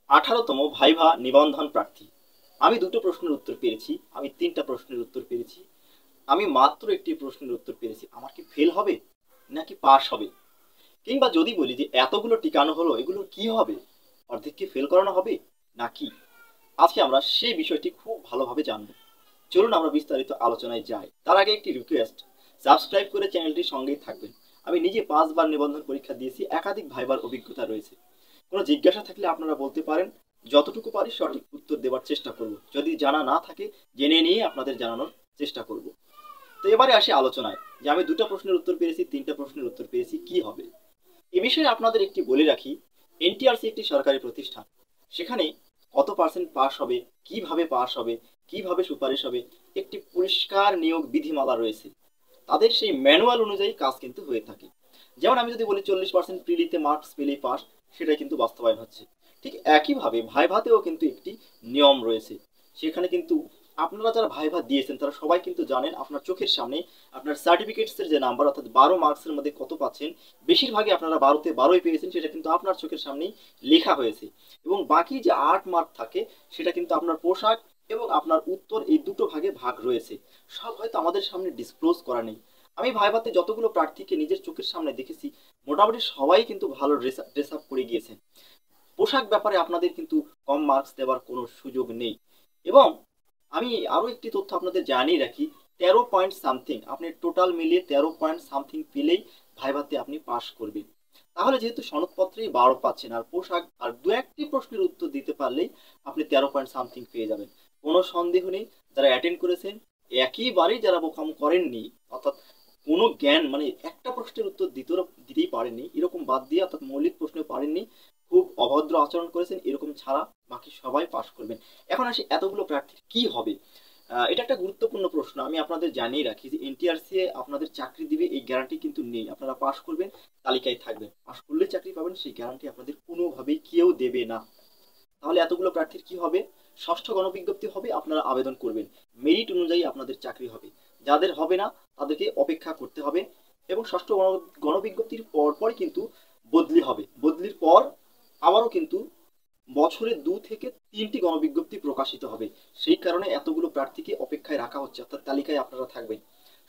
18তম viva নিবন্ধন প্রার্থী। আমি দুটো প্রশ্নের উত্তর পেরেছি, আমি তিনটা প্রশ্নের উত্তর পেরেছি, আমি মাত্র একটি প্রশ্নের উত্তর পেরেছি। আমার কি ফেল হবে নাকি পাস হবে? কিংবা যদি বলি যে এতগুলো টিকানো হলো, এগুলো কি হবে? অর্ধেককে ফেল করানো হবে নাকি? আজকে আমরা সেই বিষয়টি খুব ভালোভাবে জানবো। চলুন আমরা বিস্তারিত আলোচনায় যাই। তার আগে একটি রিকোয়েস্ট, সাবস্ক্রাইব করে চ্যানেলটির সঙ্গেই থাকবেন। আমি নিজে 5বার নিবন্ধন পরীক্ষা দিয়েছি, একাধিক ভাইবার অভিজ্ঞতা রয়েছে। কোনো জিজ্ঞাসা থাকলে আপনারা বলতে পারেন, যতটুকু পারি সঠিক উত্তর দেওয়ার চেষ্টা করব। যদি জানা না থাকে জেনে নিয়ে আপনাদের জানানোর চেষ্টা করব। তো এবারে আসি আলোচনায়, যে আমি দুটো প্রশ্নের উত্তর পেয়েছি, তিনটা প্রশ্নের উত্তর পেয়েছি, কি হবে এ বিষয়ে আপনাদের একটি বলে রাখি। এনটিআরসি একটি সরকারি প্রতিষ্ঠান, সেখানে কত পার্সেন্ট পাস হবে, কিভাবে পাস হবে, কিভাবে সুপারিশ হবে, একটি পরিষ্কার নিয়োগ বিধিমালা রয়েছে। তাদের সেই ম্যানুয়াল অনুযায়ী কাজ কিন্তু হয়ে থাকে। যেমন আমি যদি বলি 40% প্রিলিতে মার্কস পেলেই পাস, সেটাই কিন্তু বাস্তবায়ন হচ্ছে। ঠিক একইভাবে ভাইভাতেও কিন্তু একটি নিয়ম রয়েছে। সেখানে কিন্তু আপনারা যারা ভাইভা দিয়েছেন তারা সবাই কিন্তু জানেন, আপনার চোখের সামনে আপনার সার্টিফিকেটসের যে নাম্বার, অর্থাৎ 12 মার্কসের মধ্যে কত পাচ্ছেন, বেশিরভাগই আপনারা 12তে 12ই পেয়েছেন, সেটা কিন্তু আপনার চোখের সামনেই লেখা হয়েছে। এবং বাকি যে 8 মার্ক থাকে, সেটা কিন্তু আপনার পোশাক এবং আপনার উত্তর, এই দুটো ভাগে ভাগ রয়েছে। সব হয়তো আমাদের সামনে ডিসক্লোজ করা নেই। আমি ভাইভাতে যতগুলো প্রার্থীকে নিজের চোখের সামনে দেখেছি, মোটামুটি সবাই কিন্তু ভালো ড্রেস আপ করে গিয়েছেন। পোশাক ব্যাপারে আপনাদের কিন্তু কম মার্কস দেওয়ার কোনো সুযোগ নেই। এবং আমি আরো একটি তথ্য আপনাদের জানিয়ে রাখি, 13 পয়েন্ট সামথিং, আপনি টোটাল মিলিয়ে 13 পয়েন্ট সামথিং পেলেই ভাইভাতে আপনি পাশ করবেন। তাহলে যেহেতু সনদপত্রেই 12 পাচ্ছেন, আর পোশাক আর দু একটি প্রশ্নের উত্তর দিতে পারলেই আপনি 13 পয়েন্ট সামথিং পেয়ে যাবেন। কোনো সন্দেহ নেই, যারা অ্যাটেন্ড করেছেন, একেবারেই যারা বোকাম করেননি, অর্থাৎ কোনো জ্ঞান মানে একটা প্রশ্নের উত্তর দিতেই পারেননি, এরকম বাদ দিয়ে, অর্থাৎ মৌলিক প্রশ্ন পারেননি, খুব অভদ্র আচরণ করেছেন, এরকম ছাড়া বাকি সবাই পাশ করবেন। এখন আসি এতগুলো প্রার্থীর কি হবে। এটা একটা গুরুত্বপূর্ণ প্রশ্ন। আমি আপনাদের জানিয়ে রাখি যে এনটিআরসি আপনাদের চাকরি দিবে এই গ্যারান্টি কিন্তু নেই। আপনারা পাশ করবেন, তালিকায় থাকবেন, পাশ করলে চাকরি পাবেন, সেই গ্যারান্টি আপনাদের কোনোভাবেই কেউ দেবে না। তাহলে এতগুলো প্রার্থীর কি হবে? ষষ্ঠ গণবিজ্ঞপ্তি হবে, আপনারা আবেদন করবেন, মেরিট অনুযায়ী আপনাদের চাকরি হবে। যাদের হবে না তাদেরকে অপেক্ষা করতে হবে। এবং ষষ্ঠ গণবিজ্ঞপ্তির পর কিন্তু বদলি হবে। বদলির পর আবারও কিন্তু বছরে 2 থেকে 3টি গণবিজ্ঞপ্তি প্রকাশিত হবে। সেই কারণে এতগুলো প্রার্থীকে অপেক্ষায় রাখা হচ্ছে, অর্থাৎ তালিকায় আপনারা থাকবেন।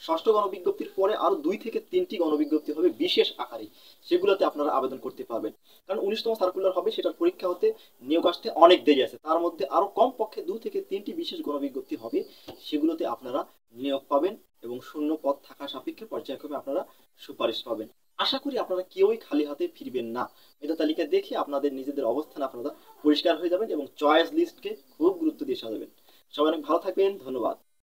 ষষ্ঠ গণবিজ্ঞপ্তির পরে আরো 2 থেকে 3টি গণবিজ্ঞপ্তি হবে বিশেষ আকারে, সেগুলোতে আপনারা আবেদন করতে পারবেন। কারণ 19তম সার্কুলার হবে, সেটার পরীক্ষা হতে, নিয়োগ আসতে অনেক দেরি আছে। তার মধ্যে আরো কমপক্ষে 2 থেকে 3টি বিশেষ গণবিজ্ঞপ্তি হবে, সেগুলোতে আপনারা নিয়োগ পাবেন এবং শূন্য পদ থাকা সাপেক্ষে পর্যায়ক্রমে আপনারা সুপারিশ পাবেন। আশা করি আপনারা কেউই খালি হাতে ফিরবেন না। মেধা তালিকা দেখে আপনাদের নিজেদের অবস্থান আপনারা পরিষ্কার হয়ে যাবেন এবং চয়েস লিস্টকে খুব গুরুত্ব দিয়ে সাজাবেন। সবাই অনেক ভালো থাকবেন, ধন্যবাদ।